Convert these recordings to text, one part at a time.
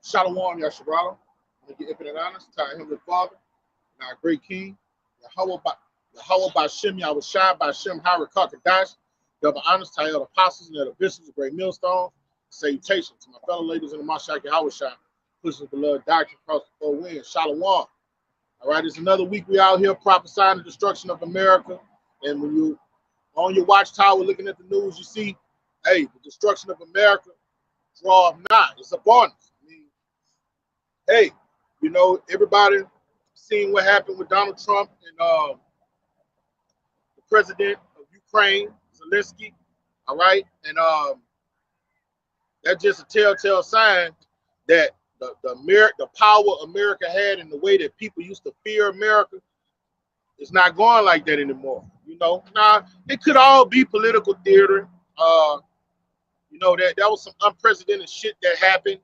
Shalom Yasharala, and the infinite honors to our Heavenly Father and our great King, Yahweh Bashem Yahushai Bashem Harakah Kadash, double honors to our apostles and the bishops of Great Millstone. Salutations to my fellow ladies in the Mashak Yahushai, pushing the beloved doctrine across the four winds. Shalom. All right, it's another week we out here prophesying the destruction of America. And when you on your watchtower looking at the news, you see, hey, the destruction of America draw nigh. It's upon us. I mean, hey, you know, everybody seen what happened with Donald Trump and the president of Ukraine, Zelensky. All right, and that's just a telltale sign that the power America had and the way that people used to fear America is not going like that anymore. You know, now it could all be political theater. You know, that was some unprecedented shit that happened.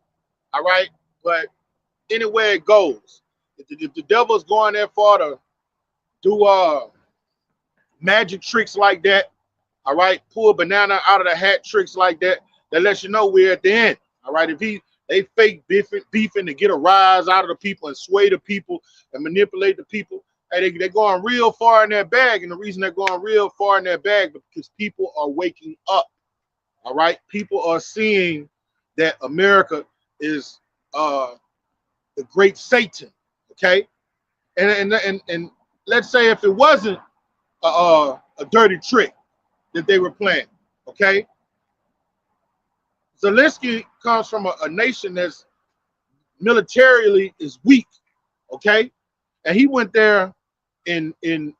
All right, but anywhere it goes, if the devil is going that far to do magic tricks like that, all right, pull a banana out of the hat tricks like that, that lets you know we're at the end. All right, if they fake beefing to get a rise out of the people and sway the people and manipulate the people, hey, they're going real far in their bag. And the reason they're going real far in their bag is because people are waking up. All right, people are seeing that America is the great Satan. Okay, and let's say if it wasn't a dirty trick that they were playing, okay. Zelensky comes from a nation that's militarily is weak, okay, and he went there in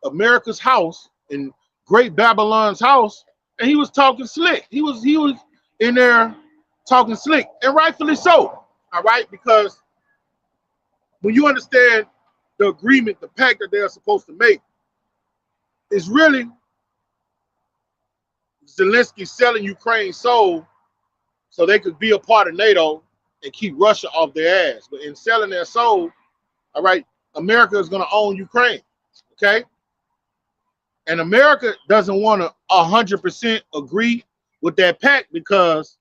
America's house, in Great Babylon's house, and he was talking slick. He was in there talking slick, and rightfully so. All right, because when you understand the agreement, the pact that they are supposed to make, is really Zelensky selling Ukraine's soul so they could be a part of NATO and keep Russia off their ass. But in selling their soul, all right, America is going to own Ukraine, okay? And America doesn't want to 100% agree with that pact because,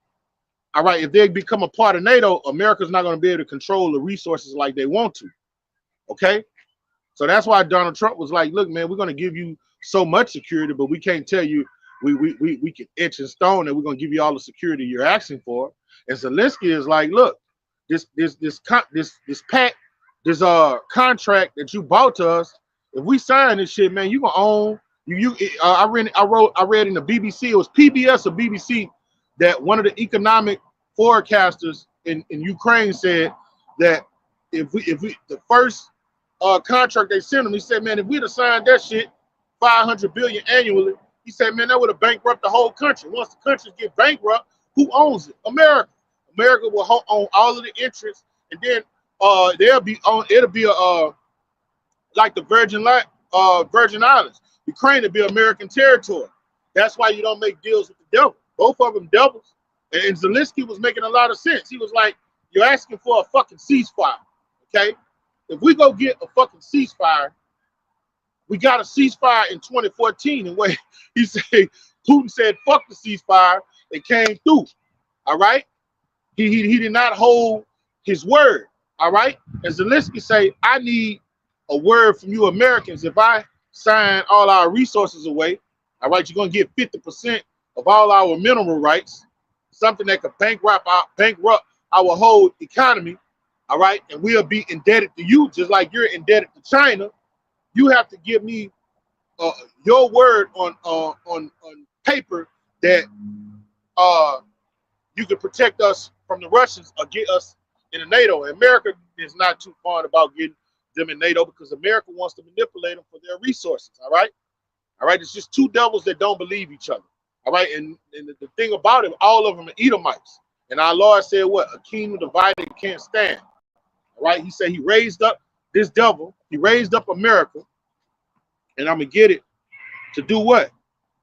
all right, if they become a part of NATO, America's not going to be able to control the resources like they want to, okay? So that's why Donald Trump was like, look, man, we're going to give you so much security, but we can't tell you we can etch in stone and we're going to give you all the security you're asking for. And Zelensky is like, look, this pact, this contract that you bought to us, if we sign this shit, man, you gonna own I read in the BBC, it was PBS or BBC, that one of the economic forecasters in Ukraine said that if we the first contract they sent him, he said, man, if we'd have signed that shit, 500 billion annually, he said, man, that would have bankrupted the whole country. Once the country get bankrupt, who owns it? America. America will own all of the interests, and then it'll be like the Virgin Islands. Ukraine will be American territory. That's why you don't make deals with the devil. Both of them devils. And Zelensky was making a lot of sense. He was like, you're asking for a fucking ceasefire, okay? If we go get a fucking ceasefire, we got a ceasefire in 2014, and where he said, Putin said, fuck the ceasefire, it came through, all right? He did not hold his word, all right? And Zelensky say, I need a word from you Americans. If I sign all our resources away, all right, you're going to get 50% of all our mineral rights, something that could bankrupt our whole economy, all right? And we'll be indebted to you just like you're indebted to China. You have to give me your word on paper that you can protect us from the Russians or get us in the NATO. And America is not too fond about getting them in NATO because America wants to manipulate them for their resources. All right, It's just two devils that don't believe each other. All right, and the thing about it, all of them are Edomites. And our Lord said, what? A kingdom divided can't stand. All right, he said he raised up this devil. He raised up America, and I'm gonna get it to do what?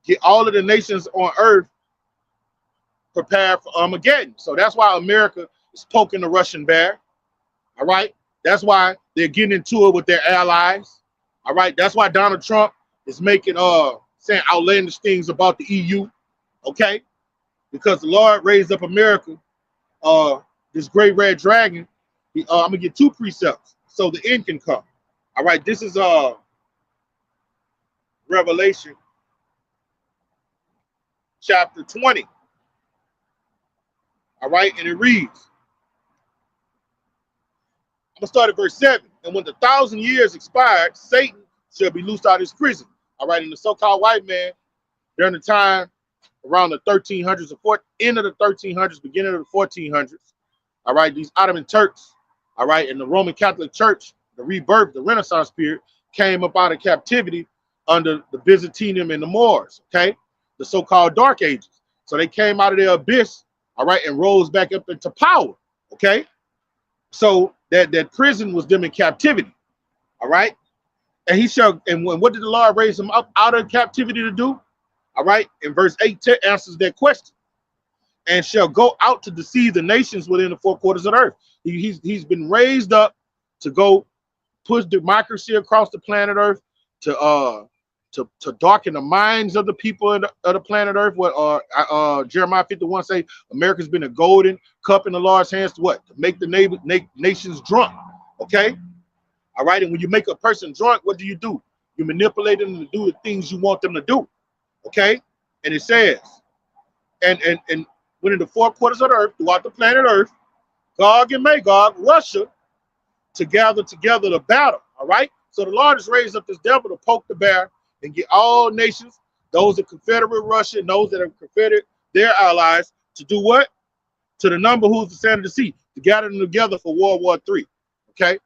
Get all of the nations on earth prepared for Armageddon. So that's why America is poking the Russian bear. All right, that's why they're getting into it with their allies. All right, that's why Donald Trump is making saying outlandish things about the EU. Okay, because the Lord raised up America, this great red dragon, I'm gonna get 2 precepts so the end can come. All right, this is Revelation chapter 20. All right, and it reads, I'm gonna start at verse 7. And when the 1,000 years expired, Satan shall be loosed out of his prison. All right, and the so-called white man during the time around the 1300s, end of the 1300s, beginning of the 1400s. All right, these Ottoman Turks, all right, and the Roman Catholic Church, the rebirth, the Renaissance period, came up out of captivity under the Byzantium and the Moors, okay, the so-called Dark Ages. So they came out of their abyss, all right, and rose back up into power, okay. So that prison was them in captivity, all right. And he shall, and what did the Lord raise him up out of captivity to do? All right, in verse 8 answers that question. And shall go out to deceive the nations within the 4 quarters of the earth. He's been raised up to go push democracy across the planet Earth, to darken the minds of the people of the planet Earth. What Jeremiah 51 say, America's been a golden cup in the Lord's hands to what? To make the nations drunk. Okay? All right, and when you make a person drunk, what do? You manipulate them to do the things you want them to do. Okay? And it says, and when in the 4 quarters of the earth, throughout the planet Earth, Gog and Magog, Russia, to gather together to battle. All right? So the Lord has raised up this devil to poke the bear and get all nations, those that Confederate Russia and those that are Confederate, their allies, to do what? To the number who's the sand of the sea, to gather them together for World War III. Okay?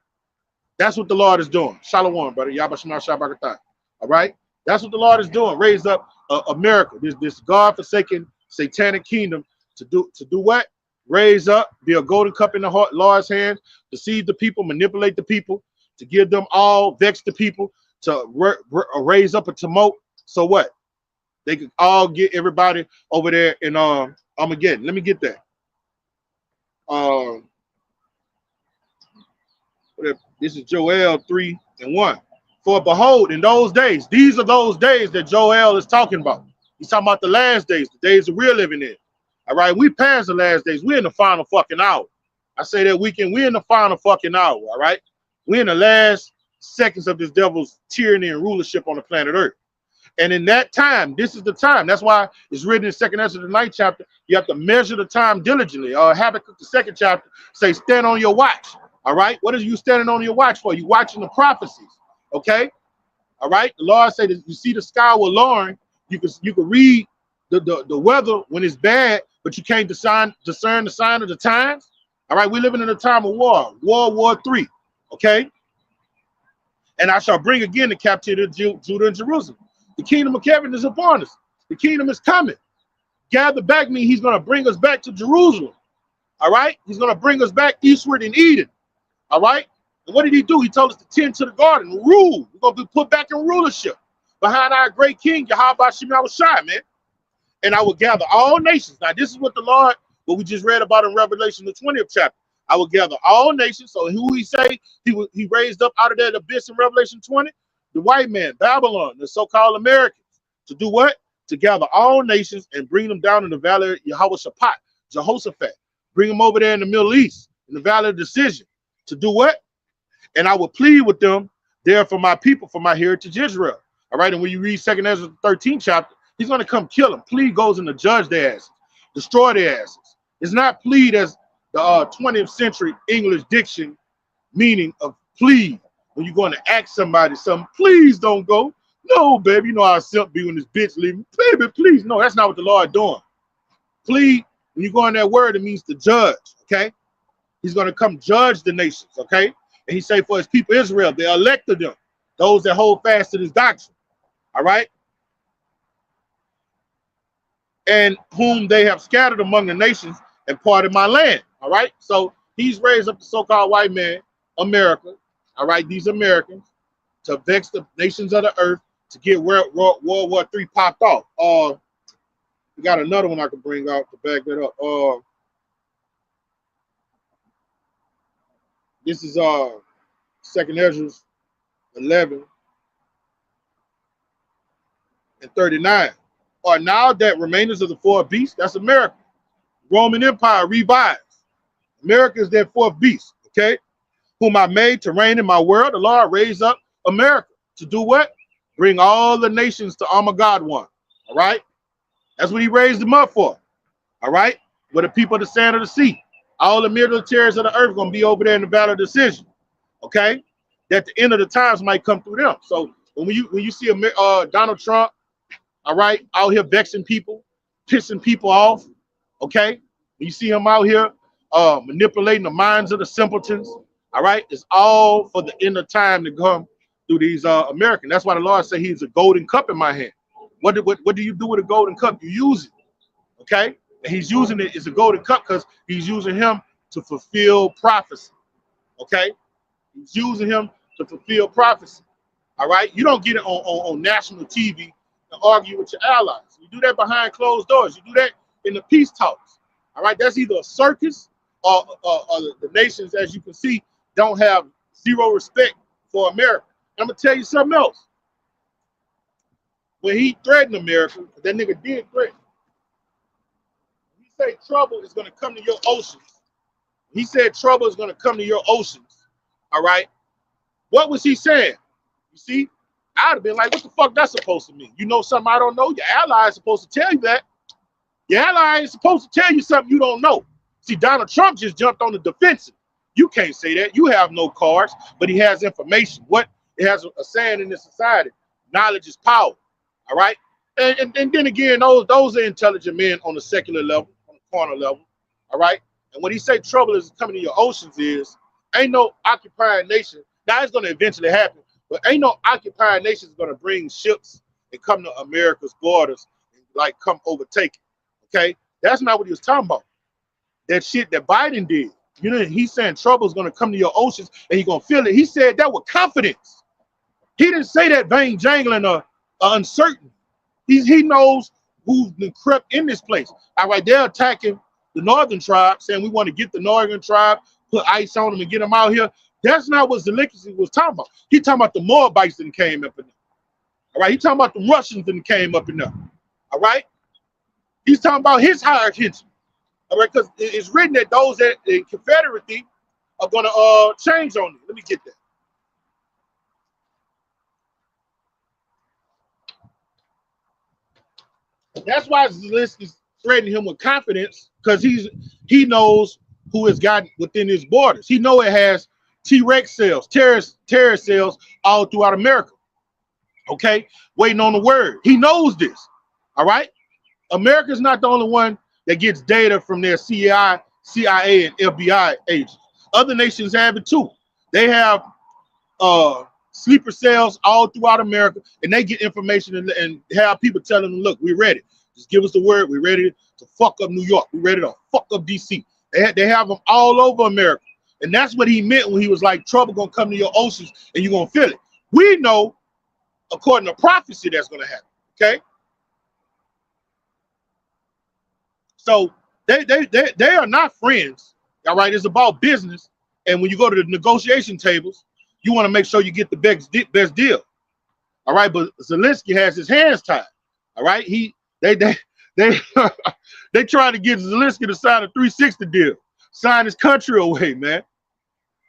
That's what the Lord is doing. Shalom, brother. Yabba Shema Shabbat. All right? That's what the Lord is doing. Raise up America, this God-forsaken satanic kingdom, to do what? Raise up, be a golden cup in the Lord's hand, deceive the people, manipulate the people, to give them all, vex the people, to raise up a tumult. So what? They could all get everybody over there in Armageddon. Let me get that. This is Joel 3:1. For behold, in those days, these are those days that Joel is talking about. He's talking about the last days, the days that we're living in. All right, we passed the last days. We're in the final fucking hour. I say that we're in the final fucking hour. All right, we're in the last seconds of this devil's tyranny and rulership on the planet Earth. And in that time, this is the time. That's why it's written in 2nd Ezra, the 9th chapter. You have to measure the time diligently. Habakkuk, the 2nd chapter, say, stand on your watch. All right, what are you standing on your watch for? You watching the prophecies. Okay, all right. The Lord said that you see the sky with lowering. You can read the weather when it's bad, but you can't discern the sign of the times. All right, we're living in a time of war, World War III. Okay, and I shall bring again the captivity of Judah and Jerusalem. The kingdom of heaven is upon us. The kingdom is coming. Gather back means he's going to bring us back to Jerusalem. All right, he's going to bring us back eastward in Eden. All right, and what did he do? He told us to tend to the garden, rule. We're going to be put back in rulership behind our great king, Yahweh Shem Yahushua, man. And I will gather all nations. Now, this is what the Lord, what we just read about in Revelation, the 20th chapter. I will gather all nations. So who he say he raised up out of that abyss in Revelation 20? The white man, Babylon, the so-called Americans. To do what? To gather all nations and bring them down in the valley of Yahweh-Shaphat, Jehoshaphat. Bring them over there in the Middle East, in the valley of decision. To do what? And I will plead with them there for my people, for my heritage Israel. All right, and when you read 2nd Ezra 13th chapter, he's going to come kill them. Plead goes in to judge their asses, destroy their asses. It's not plead as the 20th century English diction meaning of plead. When you're going to ask somebody something, please don't go. No, baby, you know how simp be when this bitch leaving. Baby, please. No, that's not what the Lord doing. Plead, when you go in that word, it means to judge, okay? He's going to come judge the nations, okay? And he say for his people Israel, they elected them, those that hold fast to this doctrine, all right? And whom they have scattered among the nations and parted my land, all right? So he's raised up the so-called white man, America, all right, these Americans, to vex the nations of the earth, to get World War III popped off. We got another one I can bring out to back that up. This is 2nd Ezra 11 and 39. Or now that remainers of the 4th beast, that's America. Roman Empire revives. America is that 4th beast, okay? whom I made to reign in my world. The Lord raised up America to do what? Bring all the nations to honor God one. All right? That's what he raised them up for. All right? With the people of the sand of the sea. All the militaries of the earth going to be over there in the battle of decision. Okay? That the end of the times might come through them. So when you see Donald Trump, all right, out here vexing people, pissing people off, okay? When you see him out here manipulating the minds of the simpletons, all right? It's all for the end of time to come through these Americans. That's why the Lord said he's a golden cup in my hand. What do you do with a golden cup? You use it, okay? And he's using it as a golden cup because he's using him to fulfill prophecy, okay? He's using him to fulfill prophecy, all right? You don't get it on national TV and argue with your allies. You do that behind closed doors. You do that in the peace talks, all right? That's either a circus or the nations, as you can see, don't have zero respect for America. I'm going to tell you something else. When he threatened America, that nigga did threaten. He said trouble is going to come to your oceans. He said trouble is going to come to your oceans, all right? What was he saying? You see, I'd have been like, what the fuck that's supposed to mean? You know something I don't know? Your ally is supposed to tell you that. Your ally is supposed to tell you something you don't know. See, Donald Trump just jumped on the defensive. You can't say that. You have no cards, but he has information. What it has a saying in this society, knowledge is power, all right? And then again, those are intelligent men on the secular level, on the corner level, all right? And when he say trouble is coming to your oceans is, ain't no occupying nation. Now it's going to eventually happen, but ain't no occupying nation is going to bring ships and come to America's borders and like come overtake it, okay? That's not what he was talking about. That shit that Biden did. You know, he's saying trouble is going to come to your oceans and you're going to feel it. He said that with confidence. He didn't say that vain jangling or uncertain. He knows who's been crept in this place. All right, they're attacking the northern tribe, saying we want to get the northern tribe, put ice on them and get them out here. That's not what Zelensky was talking about. He talking about the Moabites that came up in there. All right, he talking about the Russians that came up in there. All right, he's talking about his hired henchmen. All right, because it's written that those that in Confederacy are going to change on you. Let me get that. That's why Zelensky's threatening him with confidence, because he knows who has got within his borders. He know it has T-Rex cells, terrorist cells all throughout America. Okay, waiting on the word. He knows this. All right, America's not the only one that gets data from their CIA, and FBI agents. Other nations have it too. They have sleeper cells all throughout America, and they get information and have people telling them, look, we're ready. Just give us the word. We're ready to fuck up New York. We're ready to fuck up DC. They have them all over America. And that's what he meant when he was like, trouble gonna come to your oceans and you're gonna feel it. We know, according to prophecy, that's gonna happen. Okay. So they are not friends. All right. It's about business. And when you go to the negotiation tables, you want to make sure you get the best deal. All right. But Zelensky has his hands tied. All right. They try to get Zelensky to sign a 360 deal, sign his country away, man.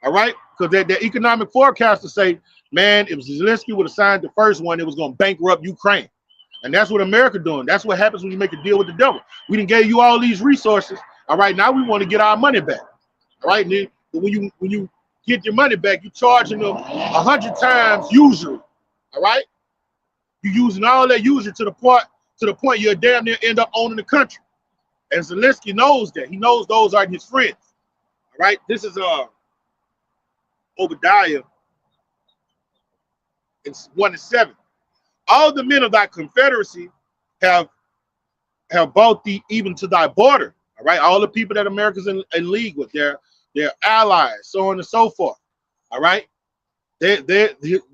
All right. Because their economic forecasters say, man, if Zelensky would have signed the first one, it was going to bankrupt Ukraine. And that's what America doing. That's what happens when you make a deal with the devil. We didn't give you all these resources. All right, now we want to get our money back. All right, and when you get your money back, you're charging them 100 times usury. All right, you're using all that usury to the point you'll damn near end up owning the country. And Zelensky knows that. He knows those are his friends. All right, this is Obadiah. It's 1:7. All the men of thy confederacy have brought thee even to thy border. All right, all the people that America's in league with, their allies, so on and so forth. All right,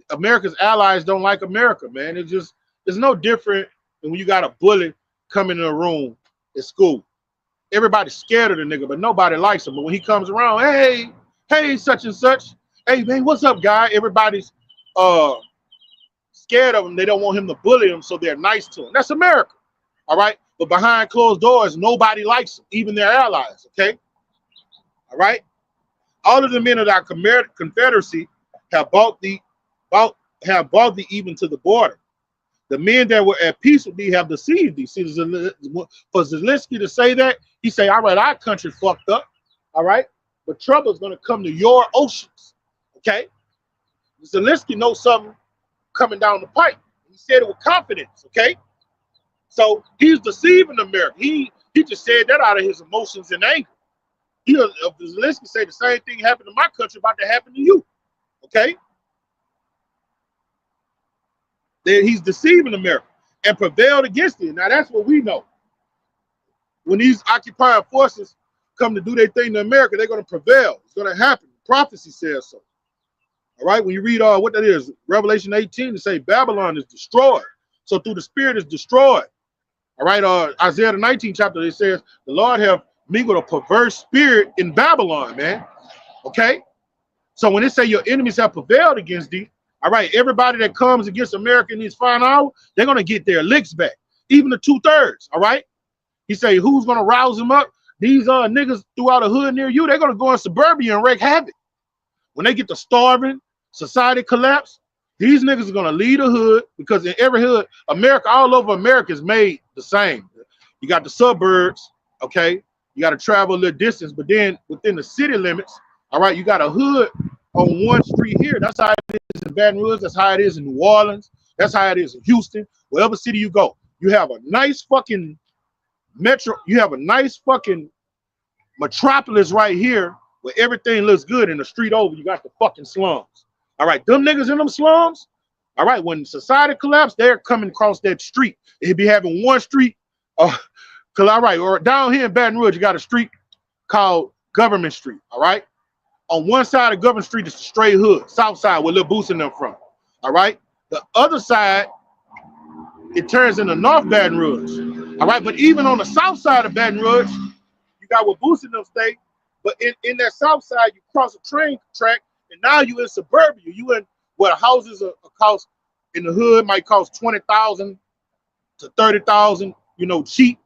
America's allies don't like America, man. It's no different than when you got a bully coming in a room at school. Everybody's scared of the nigga, but nobody likes him. But when he comes around, hey, such and such, hey man, what's up, guy? Everybody's scared of him. They don't want him to bully them, so they're nice to him. That's America. All right. But behind closed doors, nobody likes them, even their allies. Okay. All right. All of the men of our confederacy have brought thee even to the border. The men that were at peace with thee have deceived thee. See, for Zelensky to say that, he say, all right, our country fucked up, all right? But trouble is going to come to your oceans, okay? Zelensky knows something coming down the pipe. He said it with confidence, okay? So he's deceiving America. He just said that out of his emotions and anger. Zelensky say the same thing happened to my country about to happen to you, okay? That he's deceiving America and prevailed against it. Now that's what we know. When these occupying forces come to do their thing to America, they're going to prevail. It's going to happen. Prophecy says so. All right. When you read what that is, Revelation 18, to say Babylon is destroyed. So through the Spirit is destroyed. All right. Isaiah the 19th chapter, it says the Lord have mingled a perverse spirit in Babylon, man. Okay. So when they say your enemies have prevailed against thee, all right, everybody that comes against America in these final hours, they're going to get their licks back, even the 2/3, all right? He say, who's going to rouse them up? These niggas throughout a hood near you, they're going to go in suburbia and wreak havoc. When they get to starving, society collapse, these niggas are going to lead a hood, because in every hood, America, all over America is made the same. You got the suburbs, okay? You got to travel a little distance, but then within the city limits, all right, you got a hood on one street here. That's how it is in Baton Rouge. That's how it is in New Orleans. That's how it is in Houston. Wherever city you go, you have a nice fucking metro. You have a nice fucking metropolis right here where everything looks good. And the street over, you got the fucking slums. All right, them niggas in them slums. All right, when society collapsed, they're coming across that street. It'd be having one street. All right, or down here in Baton Rouge, you got a street called Government Street. All right. On one side of Government Street is the straight hood, south side, where Lil Boost and them from. All right. The other side, it turns into North Baton Rouge. All right. But even on the south side of Baton Rouge, you got where Boost and them stay. But in that south side, you cross a train track, and now you in suburbia. You in where the houses are cost in the hood might cost $20,000 to $30,000. You know, cheap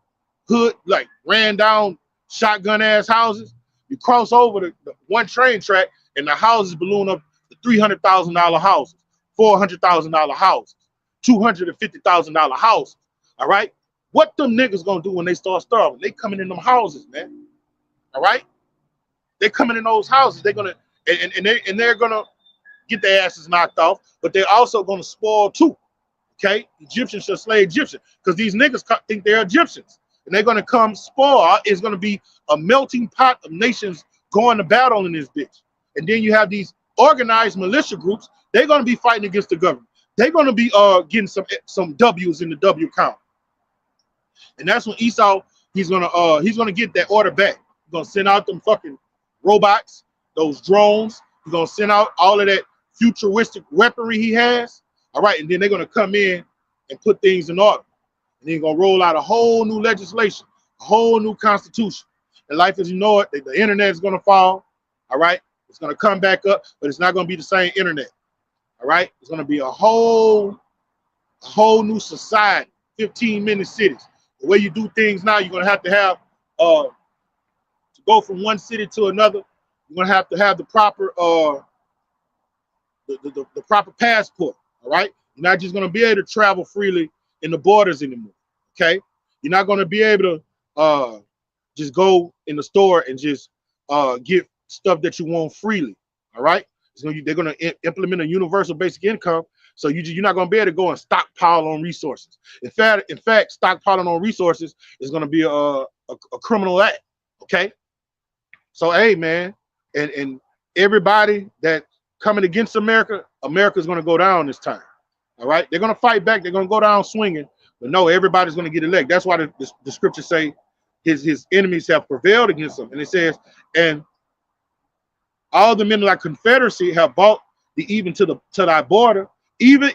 hood, like ran down shotgun ass houses. You cross over the one train track, and the houses balloon up to $300,000 houses, $400,000 houses, $250,000 houses. All right, what them niggas gonna do when they start starving? They coming in them houses, man. All right, they coming in those houses. They're gonna and they're gonna get their asses knocked off, but they're also gonna spoil too. Okay, Egyptians shall slay Egyptians, because these niggas think they're Egyptians. And they're going to come spoil. It's going to be a melting pot of nations going to battle in this bitch. And then you have these organized militia groups. They're going to be fighting against the government. They're going to be getting some W's in the W count. And that's when Esau, he's going to get that order back. He's going to send out them fucking robots, those drones. He's going to send out all of that futuristic weaponry he has. All right, and then they're going to come in and put things in order. And they're going to roll out a whole new legislation, a whole new constitution. And life as you know it, the internet is going to fall. All right, it's going to come back up, but it's not going to be the same internet. All right, it's going to be a whole new society, 15-minute cities. The way you do things now, you're going to have to go from one city to another. You're going to have the proper the proper passport. All right, you're not just going to be able to travel freely in the borders anymore. Okay, you're not going to be able to just go in the store and just get stuff that you want freely. All right, so they're going to implement a universal basic income, so you're not going to be able to go and stockpile on resources. In fact, stockpiling on resources is going to be a criminal act. Okay, so hey man, and everybody that coming against America, America's going to go down this time. All right, they're going to fight back. They're going to go down swinging. But no, everybody's going to get elected. That's why the scriptures say his enemies have prevailed against him. And it says, and all the men of thy confederacy have brought thee even to thy border. Even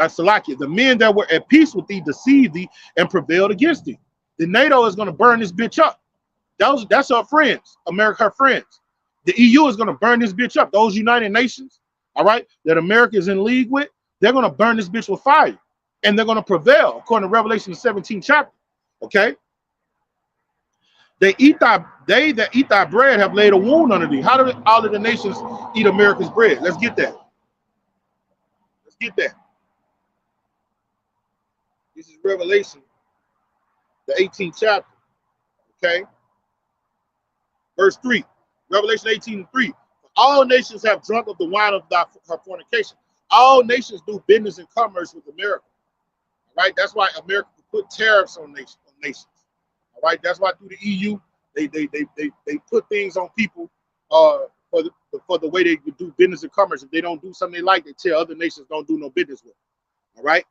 Salakia, the men that were at peace with thee deceived thee and prevailed against thee. The NATO is going to burn this bitch up. That's her friends, America, her friends. The EU is going to burn this bitch up. Those United Nations, all right, that America is in league with, they're going to burn this bitch with fire. And they're going to prevail, according to Revelation 17 chapter. Okay? They that eat thy bread have laid a wound under thee. How do all of the nations eat America's bread? Let's get that. Let's get that. This is Revelation, the 18th chapter. Okay. Verse 3. Revelation 18:3. All nations have drunk of the wine of her fornication. All nations do business and commerce with America. All right. That's why America put tariffs on nations. All right. That's why through the EU, they put things on people for the way they do business and commerce. If they don't do something they like, they tell other nations don't do no business with them. All right.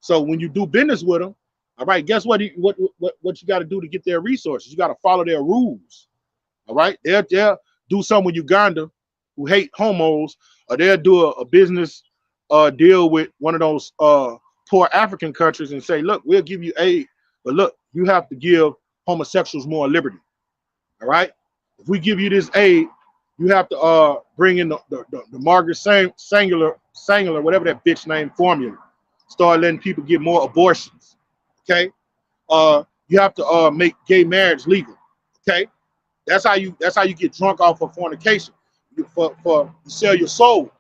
So when you do business with them, all right, guess what you got to do to get their resources? You got to follow their rules. All right. They'll do something with Uganda who hate homos, or they'll do a business deal with one of those poor African countries and say, look, we'll give you aid, but look, you have to give homosexuals more liberty. All right. If we give you this aid, you have to bring in the Margaret Sanger, whatever that bitch name, formula. Start letting people get more abortions. Okay. You have to make gay marriage legal. Okay. That's how you get drunk off of fornication. You sell your soul.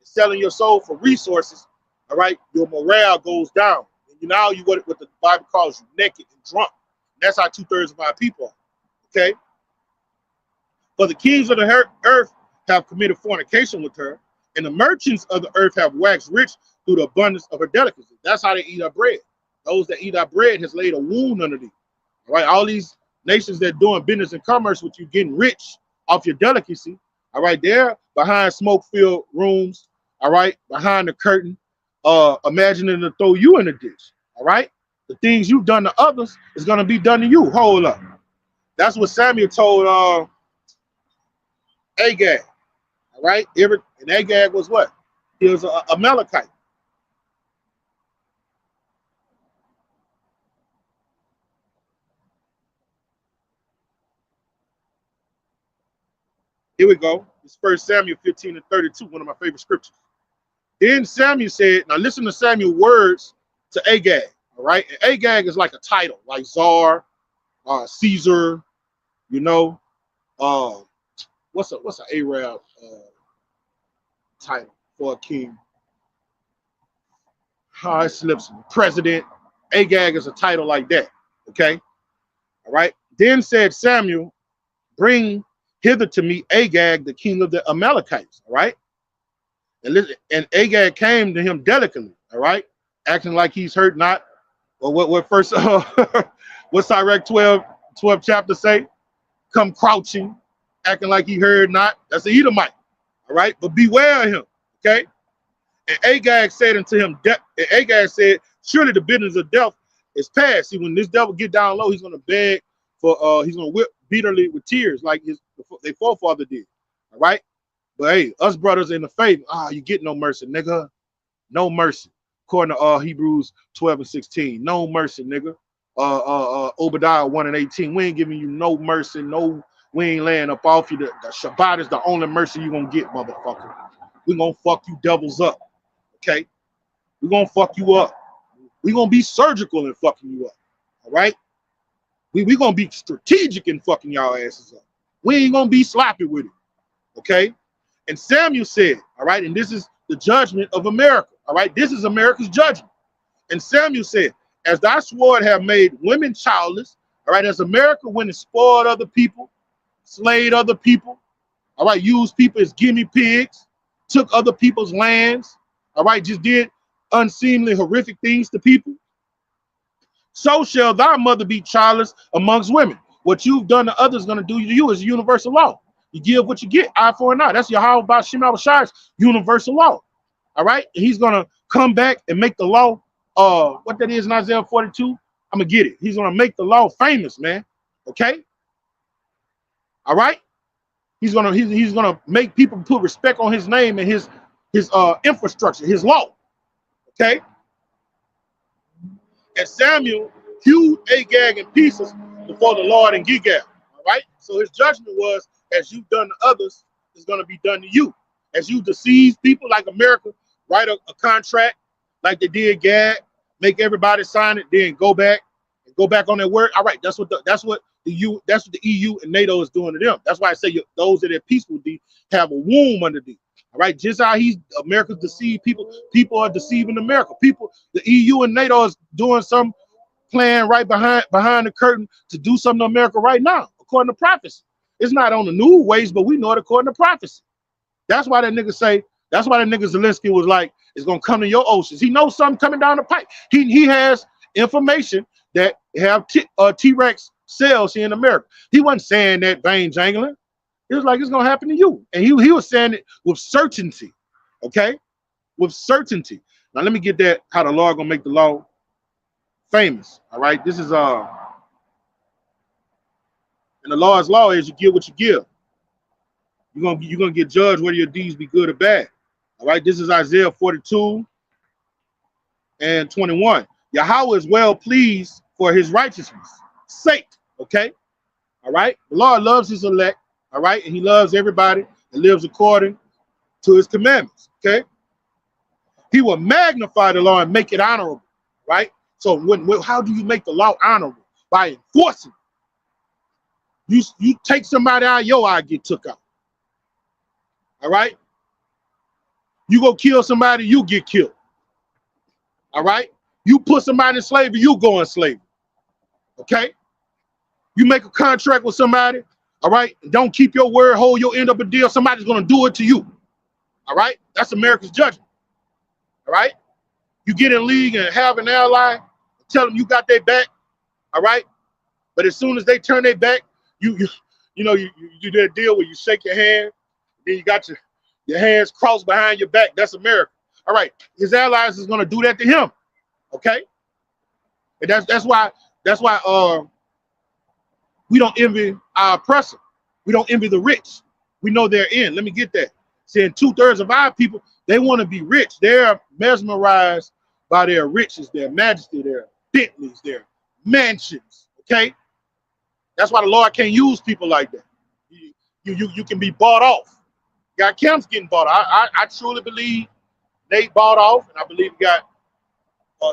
Selling your soul for resources, all right, your morale goes down. And now you what the Bible calls you naked and drunk. And that's how 2/3 of our people are. Okay. For the kings of the earth have committed fornication with her, and the merchants of the earth have waxed rich through the abundance of her delicacies. That's how they eat our bread. Those that eat our bread has laid a wound underneath. All right, all these nations that doing business and commerce with you, getting rich off your delicacy. All right, they're behind smoke-filled rooms. All right, behind the curtain, imagining to throw you in a ditch. All right, the things you've done to others is gonna be done to you. Hold up. That's what Samuel told Agag. All right, and Agag was what? He was a Amalekite. Here we go. It's 1 Samuel 15:32, one of my favorite scriptures. Then Samuel said, now listen to Samuel's words to Agag. All right, and Agag is like a title, like Czar, Caesar, you know. What's an Arab title for a king? It slips me. President. Agag is a title like that. Okay. All right. Then said Samuel, bring hither to me Agag, the king of the Amalekites. All right. And listen, and Agag came to him delicately. All right. Acting like he's hurt not. Or what first what's Sirach 12 chapter say? Come crouching, acting like he heard not. That's the Edomite. All right. But beware of him. Okay. And Agag said unto him, Agag said, surely the business of death is past. See, when this devil get down low, he's going to beg for, he's going to whip bitterly with tears like their forefather did. All right. But hey, us brothers in the faith, you get no mercy, nigga. No mercy. According to Hebrews 12:16. No mercy, nigga. Obadiah 1:18. We ain't giving you no mercy. No, we ain't laying up off you. The Shabbat is the only mercy you're going to get, motherfucker. We're going to fuck you devils up. Okay, we're gonna fuck you up. We're gonna be surgical in fucking you up. All right, we gonna be strategic in fucking y'all asses up. We ain't gonna be sloppy with it. Okay, and Samuel said, all right, and this is the judgment of America. All right, this is America's judgment. And Samuel said, as thy sword have made women childless, all right, as America went and spoiled other people, slayed other people, all right, used people as guinea pigs, took other people's lands. All right, just did unseemly, horrific things to people. So shall thy mother be childless amongst women. What you've done to others is going to do to you is universal law. You give what you get, eye for an eye. That's Yahweh Shem Shai's universal law. All right, and he's going to come back and make the law, what that is in Isaiah 42. I'm going to get it. He's going to make the law famous, man. Okay? All right? He's gonna make people put respect on his name and his infrastructure, his law. Okay. And Samuel hewed Agag in pieces before the Lord in Gilgal. All right. So his judgment was, as you've done to others, it's going to be done to you. As you deceive people like America, write a contract like they did Gad, make everybody sign it, then go back on their word. All right. That's what That's what the EU and NATO is doing to them. That's why I say those that are peaceful have a womb underneath. All right, just how America's deceived people. People are deceiving America. The EU and NATO is doing some plan right behind the curtain to do something to America right now, according to prophecy. It's not on the new ways, but we know it according to prophecy. That's why that nigga Zelensky was like, it's gonna come to your oceans. He knows something coming down the pipe. He has information that have T-Rex cells here in America. He wasn't saying that vein jangling. He was like, it's gonna happen to you. And he was saying it with certainty. Okay? With certainty. Now let me get that, how the Lord gonna make the law famous. All right. This is and the Lord's law is you give what you give. You're gonna get judged whether your deeds be good or bad. All right, this is Isaiah 42 and 21. Yahweh is well pleased for his righteousness' sake. Okay, all right. The Lord loves his elect. All right, and he loves everybody and lives according to his commandments. Okay, he will magnify the law and make it honorable. Right. So how do you make the law honorable? By enforcing it. You take somebody out, your eye get took out. All right. You go kill somebody, you get killed. All right. You put somebody in slavery, you go in slavery. Okay. You make a contract with somebody. All right. Don't keep your word, hold your end up a deal. Somebody's going to do it to you. All right. That's America's judgment. All right. You get in league and have an ally, tell them you got their back. All right. But as soon as they turn their back, you do that deal where you shake your hand, then you got your hands crossed behind your back. That's America. All right. His allies is going to do that to him. Okay. And that's why we don't envy our oppressor. We don't envy the rich. We know they're in. Let me get that. Saying 2/3 of our people, they want to be rich. They're mesmerized by their riches, their majesty, their Bentleys, their mansions. Okay. That's why the Lord can't use people like that. You can be bought off. Got Kemp's getting bought off. I truly believe Nate bought off, and I believe we got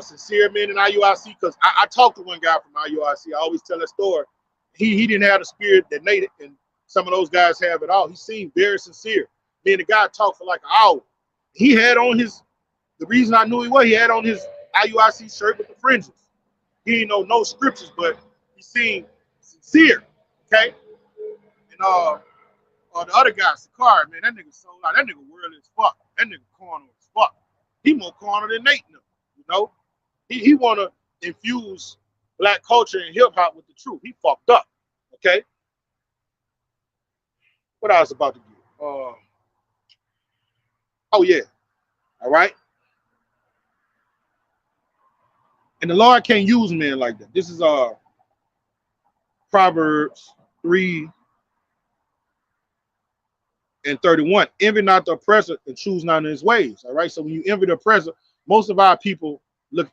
sincere men in IUIC, because I talked to one guy from IUIC. I always tell that story. He didn't have the spirit that Nate and some of those guys have at all. He seemed very sincere. Me and the guy talked for like an hour. He had on the reason I knew he had on his IUIC shirt with the fringes. He didn't know no scriptures, but he seemed sincere. Okay? And the other guy, Sakari, man, that nigga sold out. That nigga worldly as fuck. That nigga corner as fuck. He more corner than Nate knew, you know? He want to infuse black culture and hip-hop with the truth. He fucked up, okay? What I was about to do? Oh, yeah. All right? And the Lord can't use men like that. This is Proverbs 3 and 31. Envy not the oppressor and choose not in his ways. All right. So when you envy the oppressor, most of our people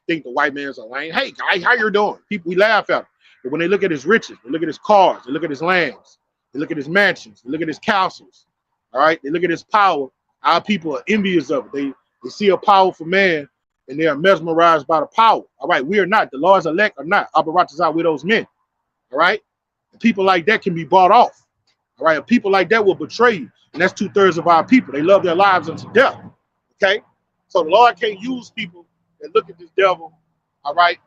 think the white man's a lame. Hey, guy, how you doing? People, we laugh at him. But when they look at his riches, they look at his cars, they look at his lands, they look at his mansions, they look at his castles. All right. They look at his power. Our people are envious of it. They see a powerful man and they are mesmerized by the power. All right. We are not. The Lord's elect are not. Abaratazah with those men. All right. And people like that can be bought off. All right. And people like that will betray you. And that's 2/3 of our people. They love their lives unto death. Okay. So the Lord can't use people that look at this devil, all right,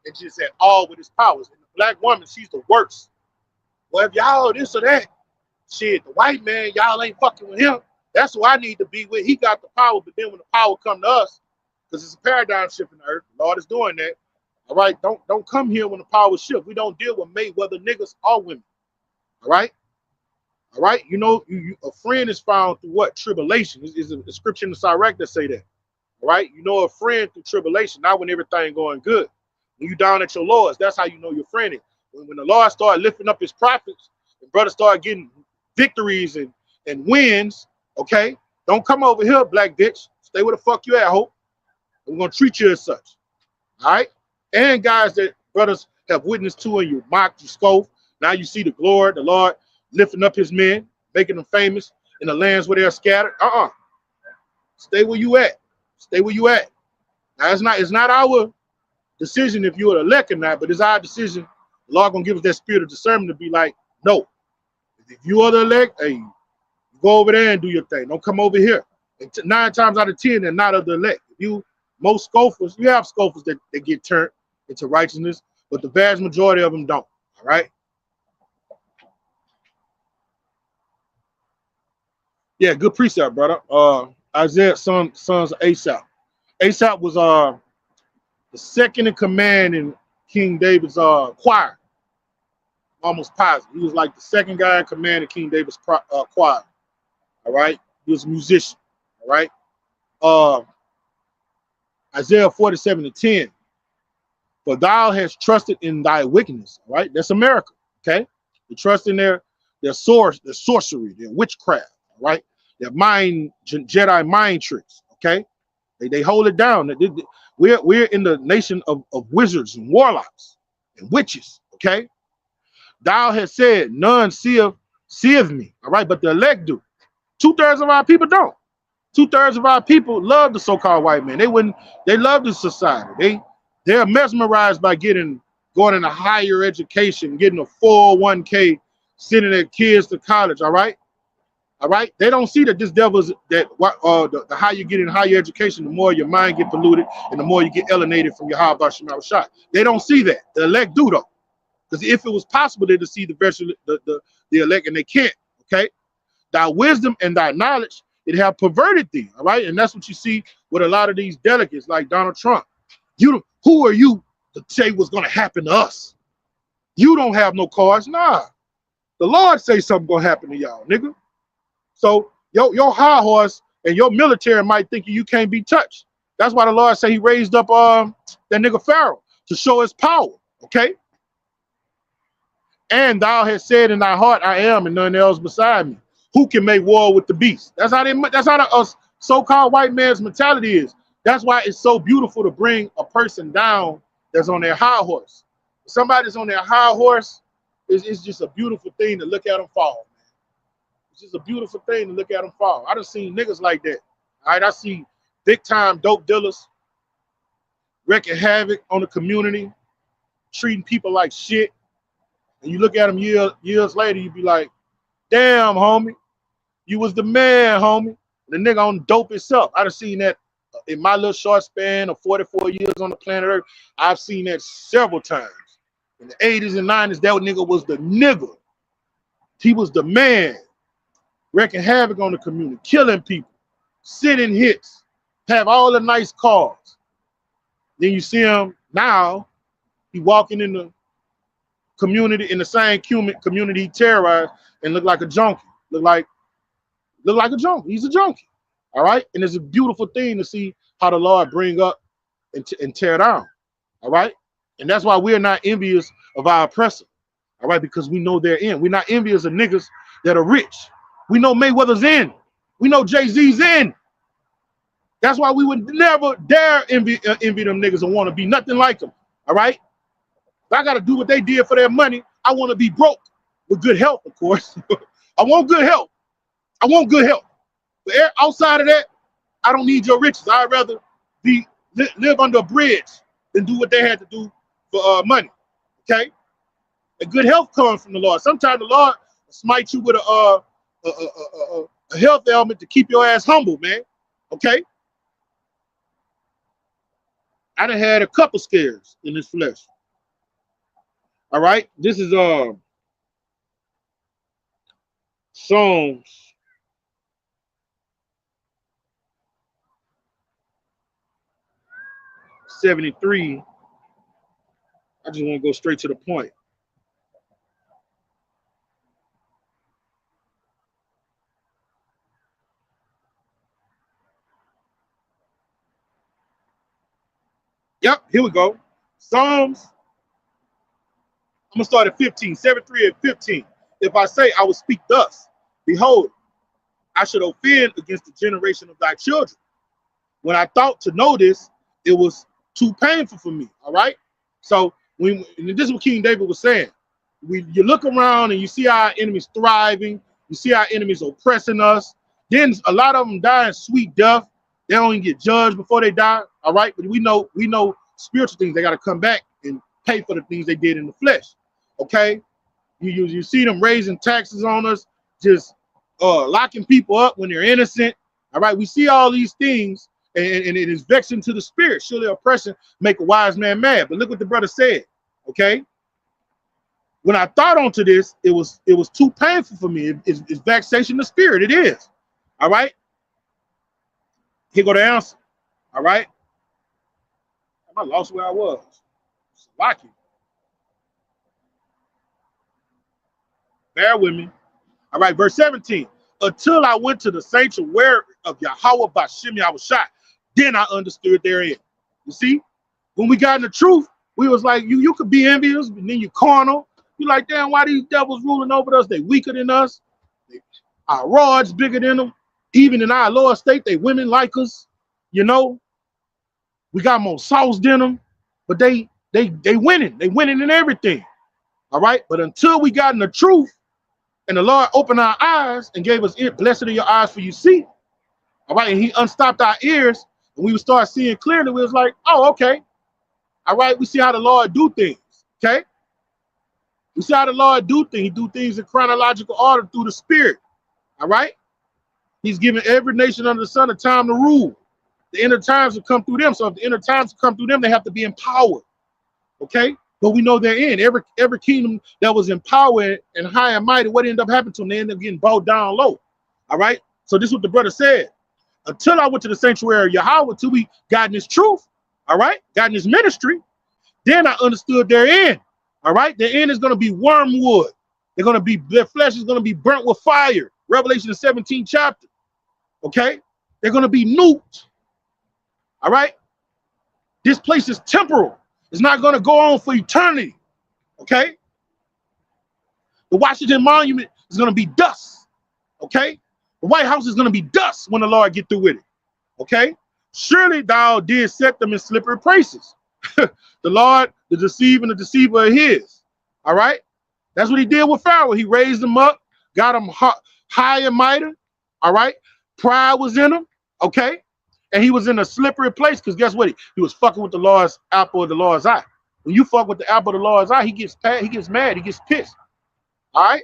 and just at all with his powers. And the black woman, she's the worst. Well, if y'all this or that, shit, the white man, y'all ain't fucking with him. That's who I need to be with. He got the power, but then when the power come to us, because it's a paradigm shift in the earth, the Lord is doing that. All right, don't come here when the power shifts. We don't deal with Mayweather niggas or women. All right. All right, you know, a friend is found through what? Tribulation. Is a scripture in the Sirach that say that. All right, you know a friend through tribulation, not when everything going good. When you down at your lowest, that's how you know your friend is. When the Lord started lifting up his prophets, and brothers started getting victories and wins, okay? Don't come over here, black bitch. Stay where the fuck you at, Hope. We're gonna treat you as such. All right? And guys that brothers have witnessed to and you mocked, you scoff. Now you see the glory, the Lord lifting up his men, making them famous in the lands where they're scattered. Stay where you at. Stay where you at. Now it's not our decision if you're elect or not, but it's our decision The Lord gonna give us that spirit of discernment to be like, no, if you are the elect, hey, go over there and do your thing. Don't come over here. And 9 times out of 10, they're not of the elect. If you most scoffers, you have scoffers that get turned into righteousness, but the vast majority of them don't. All right. Yeah, good precept, brother. Isaiah, sons of Asaph. Asaph was the second in command in King David's choir. Almost positive. He was like the second guy in command in King David's choir. All right. He was a musician. All right. Isaiah 47:10. For thou hast trusted in thy wickedness. All right. That's America. Okay. You trust in their sorcery, their witchcraft. All right. Their Jedi mind tricks. Okay. They hold it down. We're in the nation of wizards and warlocks and witches. Okay. Thou hast said, none seeth me. All right. But the elect do. 2/3 of our people don't. 2/3 of our people love the so-called white man. They love the society. They're mesmerized by going into higher education, getting a 401k, sending their kids to college. All right. All right. They don't see that this devil's the higher you get in higher education, the more your mind get polluted and the more you get alienated from your Habba Shemal Shah. They don't see that. The elect do though. Because if it was possible they to see the elect, and they can't. Okay. Thy wisdom and thy knowledge, it have perverted thee. All right. And that's what you see with a lot of these delegates like Donald Trump. Who are you to say what's going to happen to us? You don't have no cars. Nah. The Lord say something going to happen to y'all, nigga. So your high horse and your military might think you can't be touched. That's why the Lord say he raised up that nigga Pharaoh to show his power. Okay. And thou hast said in thy heart, I am, and none else beside me. Who can make war with the beast? That's how the so-called white man's mentality is. That's why it's so beautiful to bring a person down that's on their high horse. If somebody's on their high horse, it's just a beautiful thing to look at them fall. Man. It's just a beautiful thing to look at them fall. I done seen niggas like that. All right, I see big time dope dealers wreaking havoc on the community, treating people like shit. And you look at them years later, you be like, damn, homie, you was the man, homie. The nigga on dope itself. I done seen that in my little short span of 44 years on the planet Earth. I've seen that several times. In the 80s and 90s, that nigga was the nigga. He was the man, wreaking havoc on the community, killing people, sending hits, have all the nice cars. Then you see him now, he walking in the community, in the same community he terrorized, and look like a junkie. Look like a junkie. He's a junkie. All right. And it's a beautiful thing to see how the Lord bring up and tear down. All right. And that's why we're not envious of our oppressor. All right. Because we know they're in. We're not envious of niggas that are rich. We know Mayweather's in. We know Jay-Z's in. That's why we would never dare envy them niggas and want to be nothing like them. All right. If I got to do what they did for their money, I want to be broke with good health, of course. I want good health. I want good health. But outside of that, I don't need your riches. I'd rather live under a bridge than do what they had to do for money. Okay? And good health comes from the Lord. Sometimes the Lord will smite you with a health ailment to keep your ass humble, man. Okay? I done had a couple scares in this flesh. All right? This is Psalms 73. I just want to go straight to the point. Yep, here we go. Psalms. I'm going to start at 15, 73 and 15. If I say I will speak thus, behold, I should offend against the generation of thy children. When I thought to know this, it was too painful for me. All right. So this is what King David was saying. You look around and you see our enemies thriving. You see our enemies oppressing us. Then a lot of them die in sweet death. They don't even get judged before they die. All right. But we know spiritual things. They got to come back and pay for the things they did in the flesh. Okay, you see them raising taxes on us, just locking people up when they're innocent. All right, we see all these things, and it is vexing to the spirit. Surely oppression make a wise man mad. But look what the brother said. Okay, when I thought onto this, it was too painful for me. It's vexation of the spirit. It is. All right. Here go the answer. All right. I lost where I was. Lucky. Bear with me. All right, verse 17. Until I went to the sanctuary of Yahweh Bashem Yahushua, then I understood therein. You see, when we got in the truth, we was like, you could be envious, and then you carnal. You like, damn, why these devils ruling over us? They weaker than us. Our rods bigger than them. Even in our lower state, they women like us. You know, we got more sauce than them, but they winning. They winning in everything. All right, but until we got in the truth, and the Lord opened our eyes and gave us ear. Blessed are your eyes for you see. All right, and he unstopped our ears, and we would start seeing clearly. We was like, oh, okay. All right, we see how the Lord do things. Okay, we see how the Lord do things. He do things in chronological order through the Spirit. All right, he's given every nation under the sun a time to rule. The end of times will come through them. So if the end of times come through them, they have to be empowered. Okay. But we know they're in every kingdom that was in power and high and mighty. What ended up happening to them? They ended up getting bowed down low. All right. So this is what the brother said. Until I went to the sanctuary of Yahweh, till we got in this truth, all right, got in this ministry, then I understood their end. All right. Their end is going to be wormwood. They're going to be, their flesh is going to be burnt with fire. Revelation the 17th chapter. Okay. They're going to be nuked. All right. This place is temporal. It's not going to go on for eternity, okay? The Washington Monument is going to be dust, okay? The White House is going to be dust when the Lord get through with it, okay? Surely thou did set them in slippery places. The Lord, the deceiver and the deceiver of his, all right? That's what he did with Pharaoh. He raised them up, got them high and mighty, all right? Pride was in him, okay? And he was in a slippery place because guess what? He was fucking with the Lord's apple of the Lord's eye. When you fuck with the apple of the Lord's eye, he gets mad, he gets pissed. All right,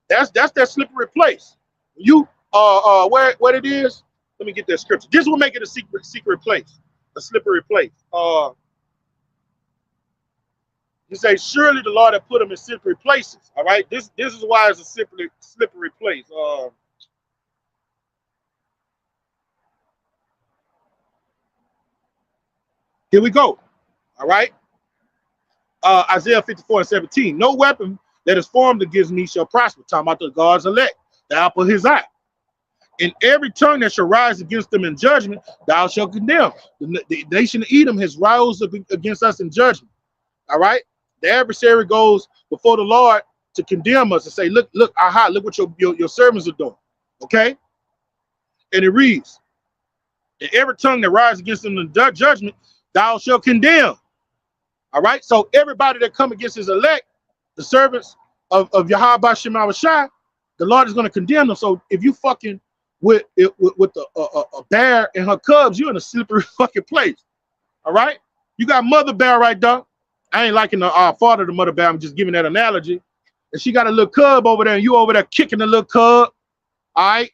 that's that slippery place. You where it is? Let me get that scripture. This will make it a secret place, a slippery place. You say surely the Lord had put them in slippery places. All right, this is why it's a slippery place. Here we go. All right. Isaiah 54:17. No weapon that is formed against me shall prosper. Talking about the God's elect, the apple of his eye. And every tongue that shall rise against them in judgment, thou shalt condemn. The nation of Edom has rose up against us in judgment. All right. The adversary goes before the Lord to condemn us and say, look, aha, look what your servants are doing. Okay. And it reads, and every tongue that rises against them in judgment, thou shalt condemn. All right. So everybody that come against his elect, the servants of Yahweh Bashem Yahushua, the Lord is going to condemn them. So if you fucking with a bear and her cubs, you're in a slippery fucking place. All right. You got mother bear right there. I ain't liking the father of the mother bear. I'm just giving that analogy. And she got a little cub over there, and you over there kicking the little cub. All right.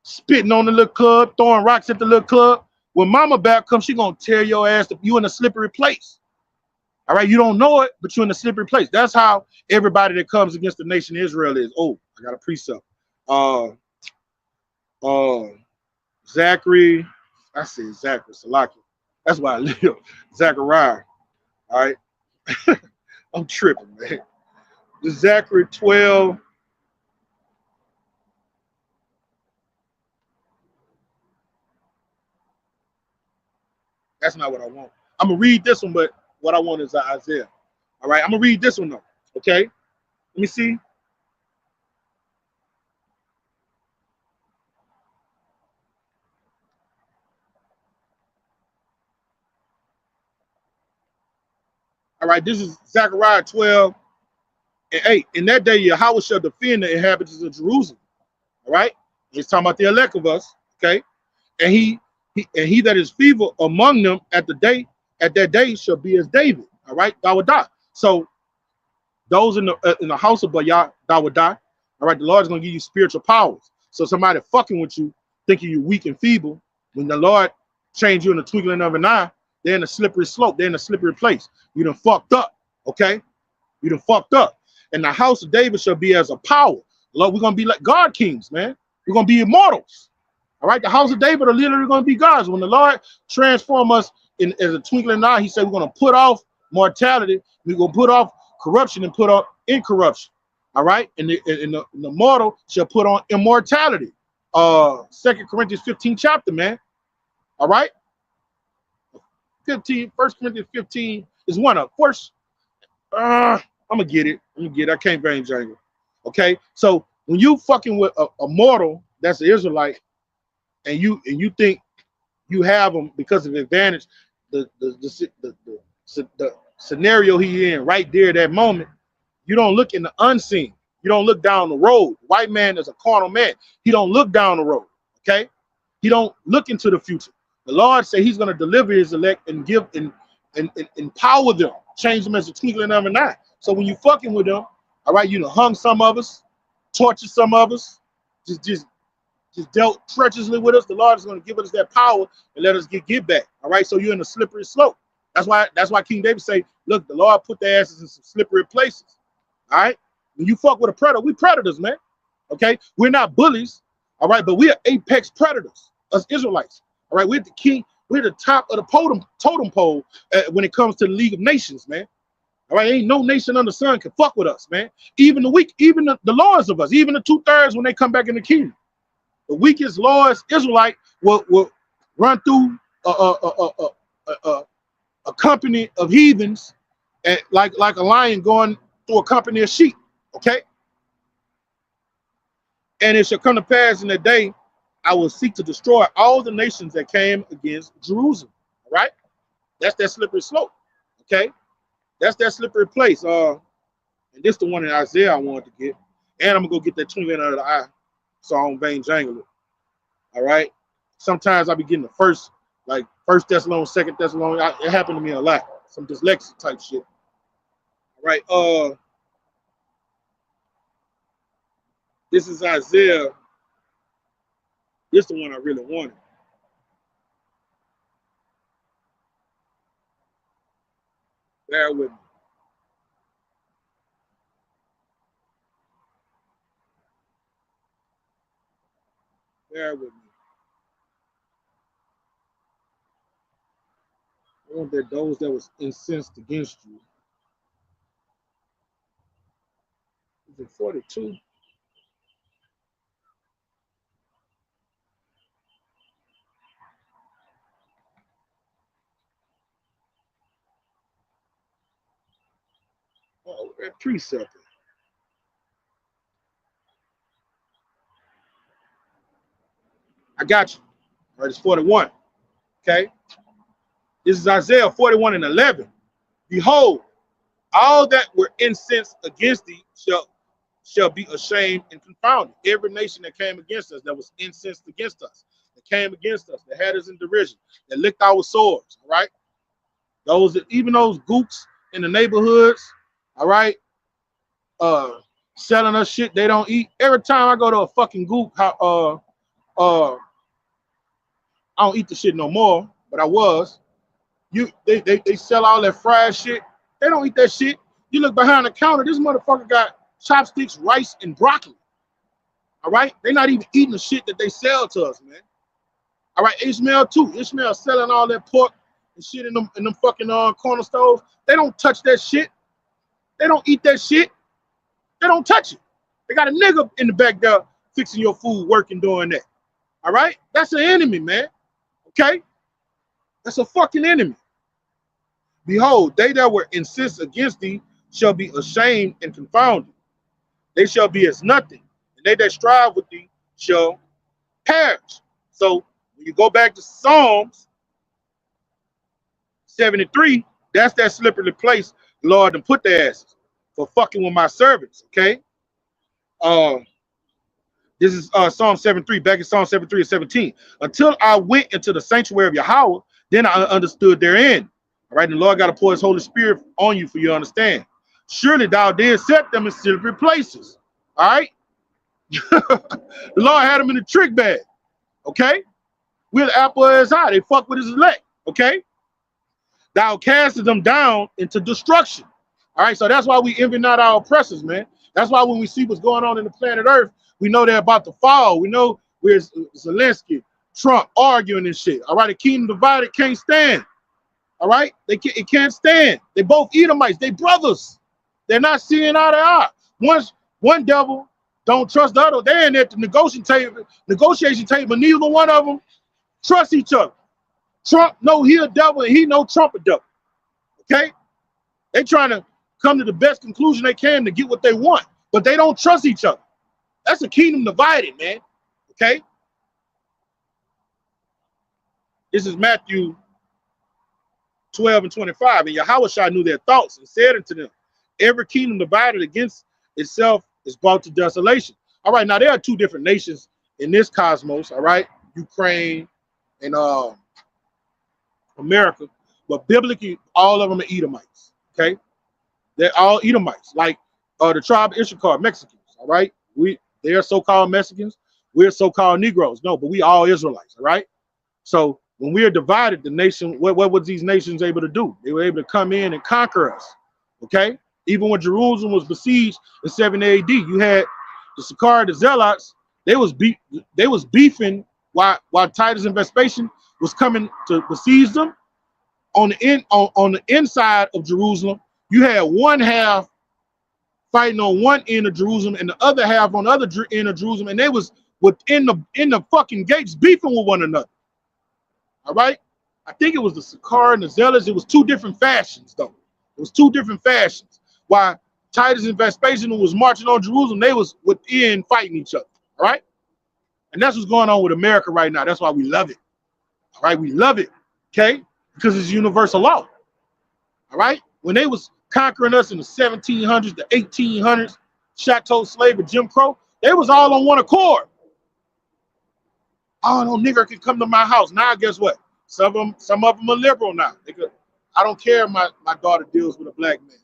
Spitting on the little cub, throwing rocks at the little cub. When mama bear comes, she gonna tear your ass up. You in a slippery place. All right, you don't know it, but you're in a slippery place. That's how everybody that comes against the nation of Israel is. Oh, I got a precept. Zachary, I said Zachary, Salaki. That's why I live. Zachariah. All right. I'm tripping, man. The Zachary 12. That's not what I want. I'm gonna read this one, but what I want is Isaiah. All right, I'm gonna read this one though. Okay, let me see. All right, this is Zechariah 12:8. In that day, Yahweh shall defend the inhabitants of Jerusalem. All right, he's talking about the elect of us. Okay, and he that is feeble among them at that day shall be as David. All right, God will die. So Those in the house of Bayah would die. All right, the Lord is going to give you spiritual powers. So somebody fucking with you, thinking you're weak and feeble, when the Lord change you in the twinkling of an eye, they're in a slippery slope. They're in a slippery place. You done fucked up, okay? You done fucked up. And the house of David shall be as a power. Lord, we're going to be like God kings, man. We're going to be immortals. All right, the house of David are literally going to be gods. When the Lord transform us as a twinkling eye, he said we're going to put off mortality. We're going to put off corruption and put on incorruption. All right, and the mortal shall put on immortality. 2 Corinthians 15 chapter, man. All right, 1 Corinthians 15 is one of course. I'm gonna get it. I can't brain jangle. Okay, so when you fucking with a mortal that's an Israelite, and you think you have them because of advantage, the scenario he in right there at that moment, you don't look in the unseen. You don't look down the road. White man is a carnal man. He don't look down the road. Okay, he don't look into the future. The Lord said he's going to deliver his elect and give and empower them, change them as a twinkling of an eye. So when you fucking with them, all right, you know, hung some of us, tortured some of us, just dealt treacherously with us. The Lord is going to give us that power and let us get back. All right, so you're in a slippery slope. That's why King David say, look, the Lord put their asses in some slippery places. All right, when you fuck with a predator, we predators, man. Okay, we're not bullies. All right, but we are apex predators, us Israelites. All right, we're the king. We're the top of the totem pole when it comes to the League of Nations, man. All right, ain't no nation under the sun can fuck with us, man. Even the weak, even the lords of us, even the 2/3 when they come back in the kingdom. The weakest lords Israelite will run through a company of heathens, and like a lion going through a company of sheep. Okay, and it shall come to pass in the day I will seek to destroy all the nations that came against Jerusalem. All right, that's that slippery slope. Okay, that's that slippery place. And this is the one in Isaiah I wanted to get, and I'm gonna go get that twinkling out of the eye, so I don't vain jangle it. All right. Sometimes I be getting the first Thessalonians, 2 Thessalonians. It happened to me a lot. Some dyslexia type shit. All right. This is Isaiah. This is the one I really wanted. Bear with me. Bear with me. I want that those that was incensed against you. Is it 42? Oh, that precept. I got you. All right, it's 41. Okay. This is Isaiah 41 and 11. Behold, all that were incensed against thee shall be ashamed and confounded. Every nation that came against us, that was incensed against us, that came against us, that had us in derision, that licked our swords. All right. Even those gooks in the neighborhoods, all right, selling us shit they don't eat. Every time I go to a fucking gook, I don't eat the shit no more, but I was. They sell all that fried shit. They don't eat that shit. You look behind the counter, this motherfucker got chopsticks, rice, and broccoli. All right? They're not even eating the shit that they sell to us, man. All right, Ishmael too. Ishmael selling all that pork and shit in them fucking corner stores. They don't touch that shit. They don't eat that shit. They don't touch it. They got a nigga in the back there fixing your food, working, doing that. All right? That's an enemy, man. Okay? That's a fucking enemy. Behold, they that were incensed against thee shall be ashamed and confounded. They shall be as nothing, and they that strive with thee shall perish. So when you go back to Psalms 73, that's that slippery place the Lord done put their asses for fucking with my servants. Okay. This is Psalm 73, back in Psalm 73 and 17. Until I went into the sanctuary of Yahweh, then I understood therein. All right, the Lord got to pour his Holy Spirit on you for you to understand. Surely thou did set them in slippery places. All right. The Lord had them in a trick bag. Okay. With apple of his eye. They fuck with his elect. Okay. Thou castest them down into destruction. All right. So that's why we envy not our oppressors, man. That's why when we see what's going on in the planet Earth, we know they're about to fall. We know where's Zelensky, Trump arguing and shit. All right. The kingdom divided can't stand. All right. It can't stand. They both Edomites. They brothers. They're not seeing eye to eye. One devil don't trust the other. They're in at the negotiation table. Neither one of them trust each other. Trump know he a devil and he know Trump a devil. Okay? They trying to come to the best conclusion they can to get what they want, but they don't trust each other. That's a kingdom divided, man. Okay? This is Matthew 12 and 25. And Yahushua knew their thoughts and said unto them, every kingdom divided against itself is brought to desolation. All right, now there are two different nations in this cosmos, all right? Ukraine and America, but biblically, all of them are Edomites, okay? They're all Edomites, like the tribe of Issachar, Mexicans, all right? They are so-called Mexicans, we're so-called Negroes. No, but we all Israelites, all right? So when we are divided, the nation, what was these nations able to do? They were able to come in and conquer us, okay? Even when Jerusalem was besieged in 70 AD, you had the Sakar, the Zealots, they was beefing while Titus and Vespasian was coming to besiege them. On the inside of Jerusalem, you had one half fighting on one end of Jerusalem and the other half on the other end of Jerusalem, and they was within the fucking gates beefing with one another. All right, I think it was the Sakar and the Zealots. It was two different fashions, though. It was two different fashions. While Titus and Vespasian was marching on Jerusalem, they was within fighting each other. All right, and that's what's going on with America right now. That's why we love it. All right, we love it. Okay, because it's universal law. All right, when they was conquering us in the 1700s, the 1800s, chattel slavery, Jim Crow, they was all on one accord. Oh, no nigger can come to my house. Now guess what? Some of them are liberal now. I don't care if my daughter deals with a black man.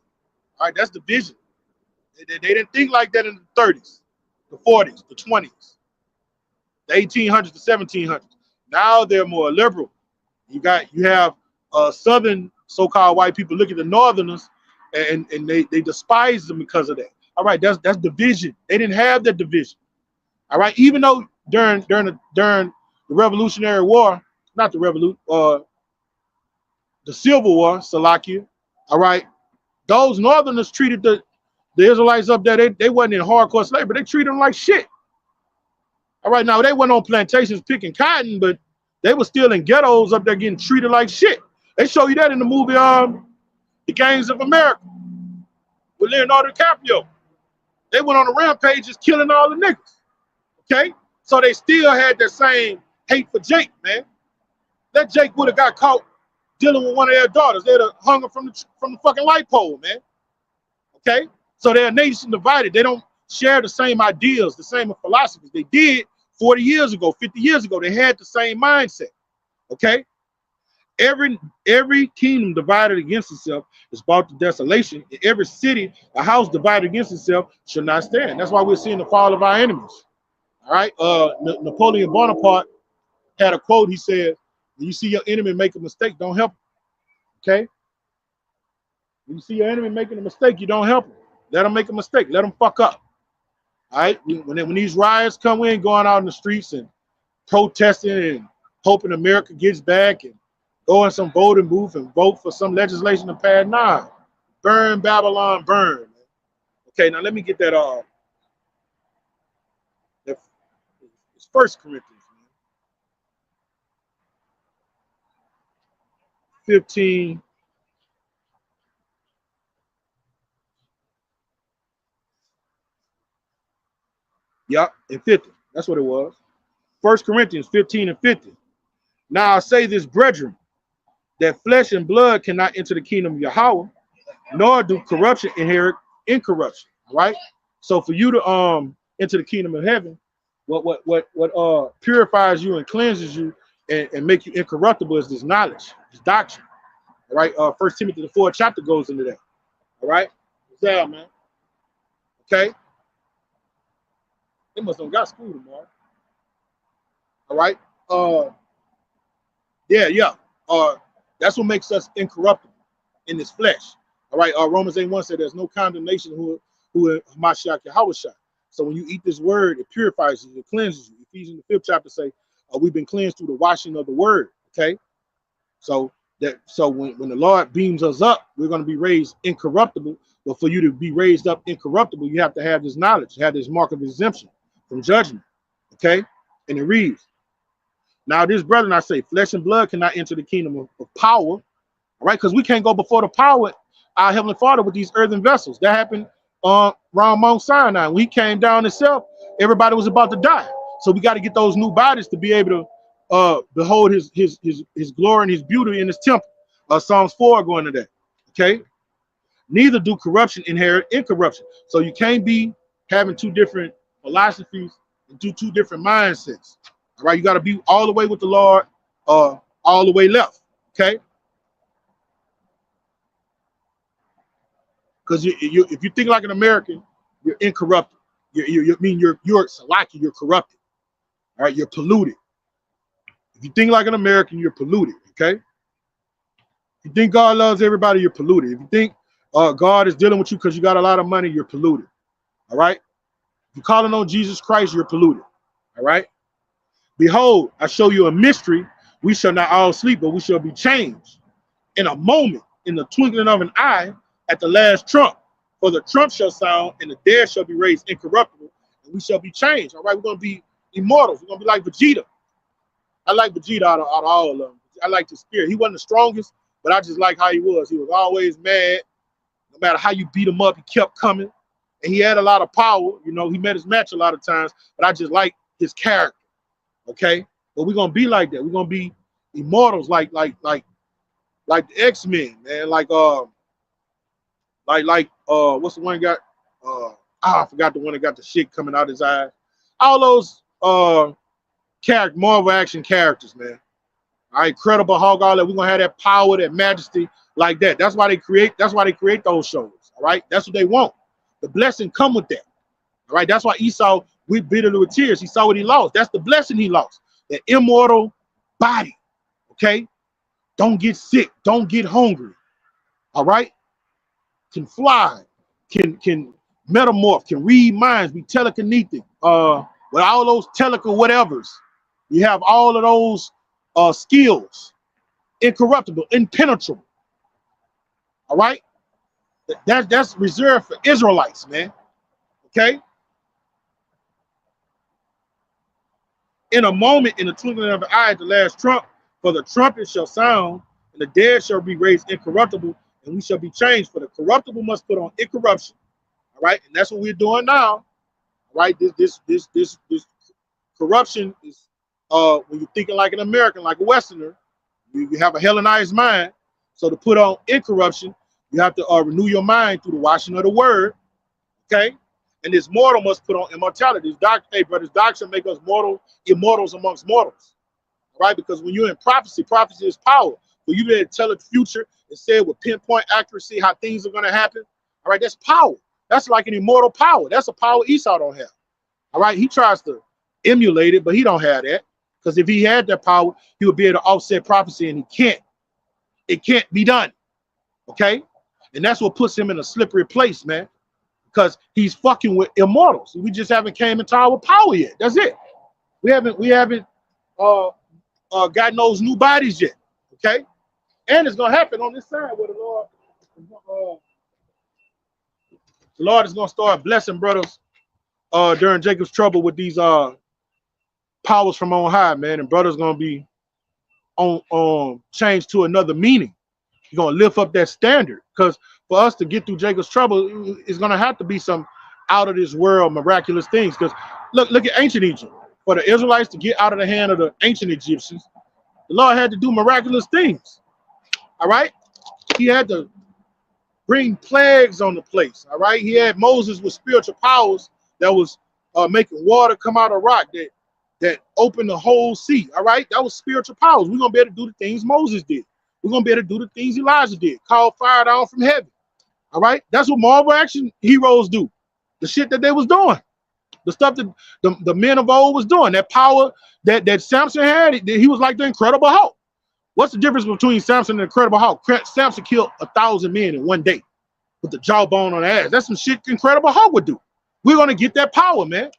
All right, that's the vision. They didn't think like that in the 30s, the 40s, the 20s, the 1800s, the 1700s. Now they're more liberal. You have southern so-called white people look at the northerners and they despise them because of that. All right, that's division. They didn't have that division. All right, even though during the Revolutionary War, not the revolution, the Civil War, Salakia. All right, those northerners treated the Israelites up there. They wasn't in hardcore slavery. They treated them like shit. All right, now they went on plantations picking cotton, but they were still in ghettos up there getting treated like shit. They show you that in the movie The Gangs of America with Leonardo DiCaprio. They went on a rampage just killing all the niggas. Okay? So they still had that same hate for Jake, man. That Jake would have got caught dealing with one of their daughters. They'd have hung her from the fucking light pole, man. Okay? So they're a nation divided. They don't share the same ideals, the same philosophies. They did 40 years ago, 50 years ago. They had the same mindset. Okay? Every kingdom divided against itself is brought to desolation. In every city, a house divided against itself should not stand. That's why we're seeing the fall of our enemies. All right. Napoleon Bonaparte had a quote. He said, when you see your enemy make a mistake, don't help him. Okay? When you see your enemy making a mistake, you don't help him. Let him make a mistake. Let him fuck up. All right? When these riots come in, going out in the streets and protesting and hoping America gets back and go in some voting booth and vote for some legislation to pass. Nah. Burn Babylon, burn. Okay, now let me get that it's 1 Corinthians, 15. Yep, and 50. That's what it was. 1 Corinthians 15 and 50. Now I say this, brethren, that flesh and blood cannot enter the kingdom of Yahweh, nor do corruption inherit incorruption. All right. So for you to enter the kingdom of heaven, what purifies you and cleanses you and make you incorruptible is this knowledge, this doctrine. All right. 1 Timothy the 4th chapter goes into that. All right. there, man. Okay? They must have got school tomorrow. All right? Yeah. That's what makes us incorruptible in this flesh. All right? Romans 8:1 said there's no condemnation who Mashiach Yahushua. So when you eat this word, it purifies you, it cleanses you. Ephesians the 5th chapter say, we've been cleansed through the washing of the word. Okay? So when the Lord beams us up, we're going to be raised incorruptible. But for you to be raised up incorruptible, you have to have this knowledge, have this mark of exemption from judgment. Okay? And it reads, now this brethren, I say, flesh and blood cannot enter the kingdom of power. All right? Because we can't go before the power, our Heavenly Father, with these earthen vessels. That happened around Mount Sinai. When he came down himself, everybody was about to die. So we got to get those new bodies to be able to behold his glory and his beauty in his temple. Psalms 4 going to that. Okay? Neither do corruption inherit incorruption. So you can't be having two different philosophies and two different mindsets. All right, you got to be all the way with the Lord, all the way left. Okay? Because if you think like an American, you're incorruptible. You're Salaki, you're corrupted. All right, you're polluted. If you think like an American, you're polluted. Okay? If you think God loves everybody, you're polluted. If you think God is dealing with you because you got a lot of money, you're polluted. All right? If you're calling on Jesus Christ, you're polluted. All right? Behold, I show you a mystery. We shall not all sleep, but we shall be changed in a moment, in the twinkling of an eye, at the last trump. For the trump shall sound, and the dead shall be raised incorruptible, and we shall be changed. All right, we're going to be immortals. We're going to be like Vegeta. I like Vegeta out of all of them. I like his spirit. He wasn't the strongest, but I just like how he was. He was always mad. No matter how you beat him up, he kept coming. And he had a lot of power. You know, he met his match a lot of times, but I just like his character. Okay? But we're going to be like that. We're going to be immortals like the X-Men, man. What's the one got? I forgot the one that got the shit coming out his eyes. All those Marvel action characters, man. All right, Incredible Hulk, all that. We're gonna have that power, that majesty, like that. That's why they create those shows. All right, that's what they want. The blessing come with that. All right, that's why Esau wept bitterly with tears. He saw what he lost. That's the blessing he lost. That immortal body. Okay, don't get sick, don't get hungry. All right, can fly, can metamorph, can read minds, be telekinetic. With all those teleco whatevers, you have all of those skills, incorruptible, impenetrable. All right, that's reserved for Israelites, man. Okay. In a moment, in the twinkling of an eye, at the last trump, for the trumpet shall sound, and the dead shall be raised incorruptible, and we shall be changed. For the corruptible must put on incorruption. All right, and that's what we're doing now. All right, this corruption is when you're thinking like an American, like a Westerner, you have a Hellenized mind. So to put on incorruption, you have to renew your mind through the washing of the word. Okay, and this mortal must put on immortality. Hey, brothers, doctrine make us immortals amongst mortals. All right, because when you're in prophecy, prophecy is power. When you be able to tell the future and say with pinpoint accuracy how things are going to happen. All right, that's power. That's like an immortal power. That's a power Esau don't have. All right, he tries to emulate it, but he don't have that. Because if he had that power, he would be able to offset prophecy, and he can't. It can't be done. Okay? And that's what puts him in a slippery place, man. Because he's fucking with immortals. We just haven't came into our power yet. That's it. We haven't gotten those new bodies yet. Okay? And it's gonna happen on this side where the Lord is gonna start blessing brothers during Jacob's trouble with these powers from on high, man. And brothers gonna be on changed to another meaning. He's gonna lift up that standard, because for us to get through Jacob's trouble, it's gonna have to be some out of this world miraculous things. Because look at ancient Egypt. For the Israelites to get out of the hand of the ancient Egyptians, the Lord had to do miraculous things. All right, he had to bring plagues on the place. All right, he had Moses with spiritual powers that was making water come out of rock, that opened the whole sea. All right, that was spiritual powers. We're gonna be able to do the things Moses did. We're gonna be able to do the things Elijah did. Call fire down from heaven. All right, that's what Marvel action heroes do. The shit that they was doing, the stuff that the men of old was doing, that power that Samson had. He was like the Incredible Hulk. What's the difference between Samson and the Incredible Hulk? Samson killed 1,000 men in one day with the jawbone on the ass. That's some shit Incredible Hulk would do. We're gonna get that power, man.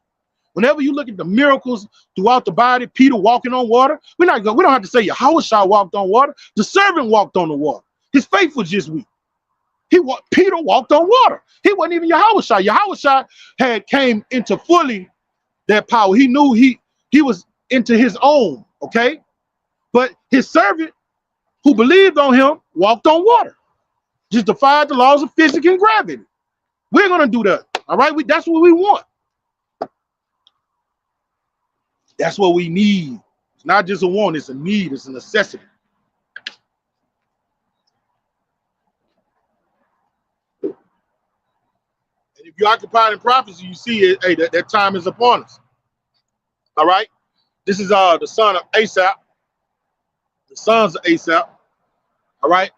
Whenever you look at the miracles throughout the body, Peter walking on water, we don't have to say Yahushua walked on water. The servant walked on the water. His faith was just weak. Peter walked on water. He wasn't even Yahushua. Yahushua had came into fully that power. He knew he was into his own, okay? But his servant who believed on him walked on water. Just defied the laws of physics and gravity. We're gonna do that. All right, that's what we want. That's what we need. It's not just a want, it's a need, it's a necessity. And if you're occupied in prophecy, you see it, hey, that time is upon us. All right. This is the son of Asaph. The sons of Asaph. All right.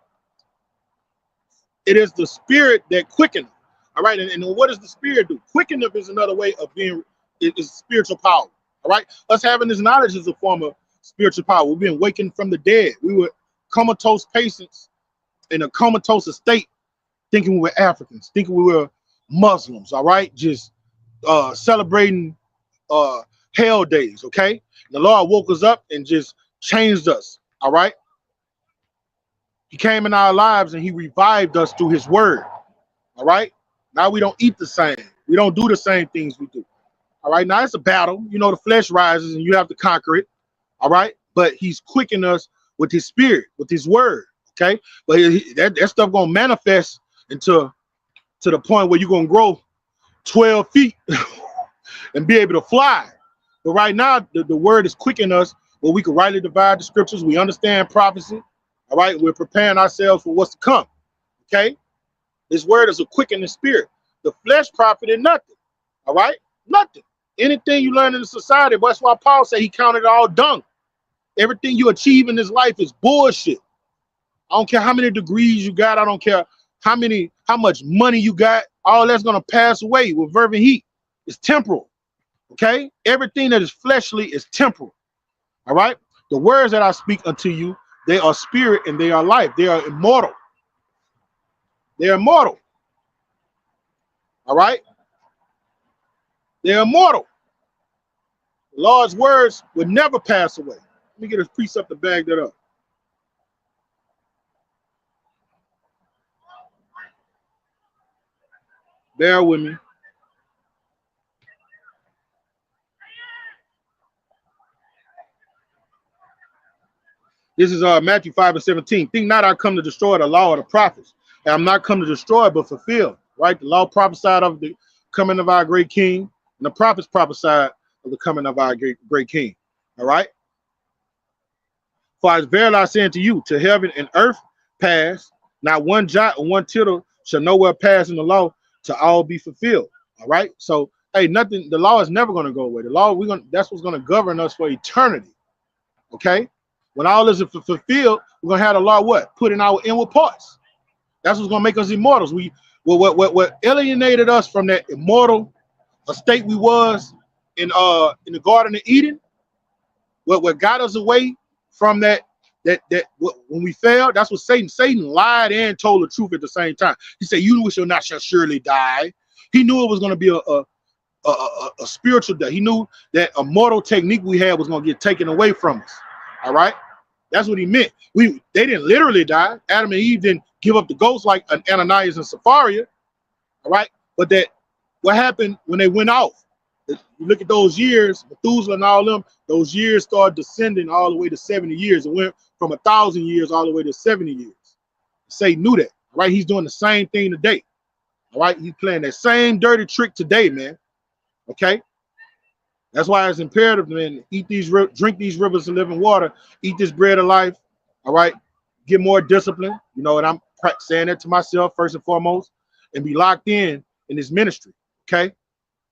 It is the spirit that quickeneth. All right. And what does the spirit do? Quickeneth is another way of being, it is spiritual power. All right. Us having this knowledge is a form of spiritual power. We've been awakened from the dead. We were comatose patients in a comatose state, thinking we were Africans, thinking we were Muslims. All right. Just celebrating hell days. Okay. The Lord woke us up and just changed us. All right. He came in our lives and he revived us through his word. All right. Now we don't eat the same. We don't do the same things we do. All right. Now it's a battle. You know, the flesh rises and you have to conquer it. All right. But he's quickening us with his spirit, with his word. Okay. But that stuff going to manifest to the point where you're going to grow 12 feet and be able to fly. But right now, the word is quickening us where we can rightly divide the scriptures. We understand prophecy. All right. We're preparing ourselves for what's to come. Okay. This word is a quickening spirit. The flesh profited nothing. All right. Nothing. Anything you learn in the society, that's why Paul said he counted it all dung. Everything you achieve in this life is bullshit. I don't care how many degrees you got. I don't care how much money you got. All that's going to pass away with fervent heat. It's temporal. Okay. Everything that is fleshly is temporal. All right. The words that I speak unto you, they are spirit and they are life. They are immortal. They are immortal. All right. They're immortal. The Lord's words would never pass away. Let me get a precept to bag that up. Bear with me. This is Matthew 5:17. Think not I come to destroy the law of the prophets. And I'm not come to destroy but fulfill. Right? The law prophesied of the coming of our great king. And the prophets prophesied of the coming of our great king. All right. For as verily I say unto you, to heaven and earth pass, not one jot or one tittle shall nowhere pass in the law to all be fulfilled. All right. So, hey, nothing, the law is never going to go away. The law, that's what's going to govern us for eternity. Okay. When all this is fulfilled, we're going to have the law what? Put in our inward parts. That's what's going to make us immortals. What alienated us from that immortal state we was in the Garden of Eden, what got us away from that when we failed, that's what Satan lied and told the truth at the same time. He said, you shall surely die. He knew it was going to be a spiritual death. He knew that a mortal technique we had was going to get taken away from us. All right. That's what he meant. They didn't literally die. Adam and Eve didn't give up the ghost like Ananias and Sapphira. All right. But what happened when they went off? You look at those years, Methuselah and all them, those years started descending all the way to 70 years. It went from 1,000 years all the way to 70 years. Satan knew that. All right. He's doing the same thing today. All right. He's playing that same dirty trick today, man. Okay. That's why it's imperative, man. Drink these rivers of living water. Eat this bread of life. All right. Get more discipline. You know, and I'm saying that to myself first and foremost, and be locked in this ministry. Okay.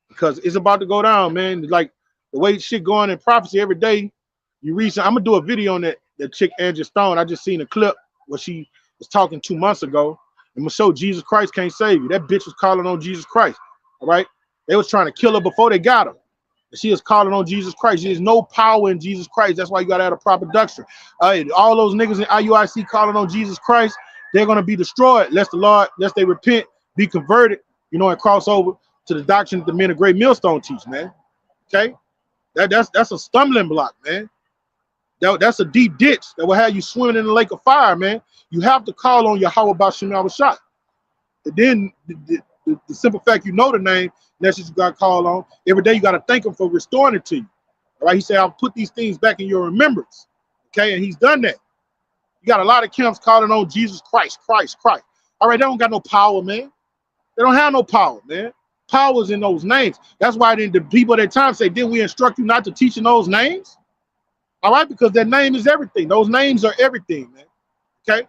Because it's about to go down, man. Like the way shit going in prophecy every day. You read. I'm gonna do a video on that chick Angie Stone. I just seen a clip where she was talking 2 months ago, I'm gonna show Jesus Christ can't save you. That bitch was calling on Jesus Christ. All right. They was trying to kill her before they got her. And she is calling on Jesus Christ. There's no power in Jesus Christ. That's why you gotta have a proper doctrine. All those niggas in IUIC calling on Jesus Christ, they're gonna be destroyed. Lest they repent, be converted, you know, and cross over to the doctrine that the men of Great Millstone teach, man. Okay. That's a stumbling block, man. That's a deep ditch that will have you swimming in the lake of fire, man. You have to call on Yahweh Ba'Shem Yahushua. And then the simple fact you know the name, that's what you got to call on. Every day you got to thank him for restoring it to you. All right, he said, I'll put these things back in your remembrance. Okay, and he's done that. You got a lot of camps calling on Jesus Christ, Christ. All right, they don't got no power, man. They don't have no power, man. Power is in those names. That's why then the people at that time say, didn't we instruct you not to teach in those names? All right, because that name is everything. Those names are everything, man. Okay?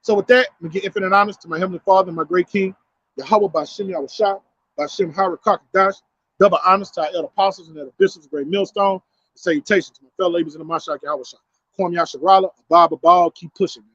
So with that, I'm going to give infinite honors to my Heavenly Father, my great King, Yahweh Ba'Shem Yahushua, Ba'Shem Harakakadash. Double honors to our elder apostles and elder bishops of Great Millstone. Salutations to my fellow laborers in the Mashak Yahushua. Kwam Yasharala, Abba Ball, keep pushing, man.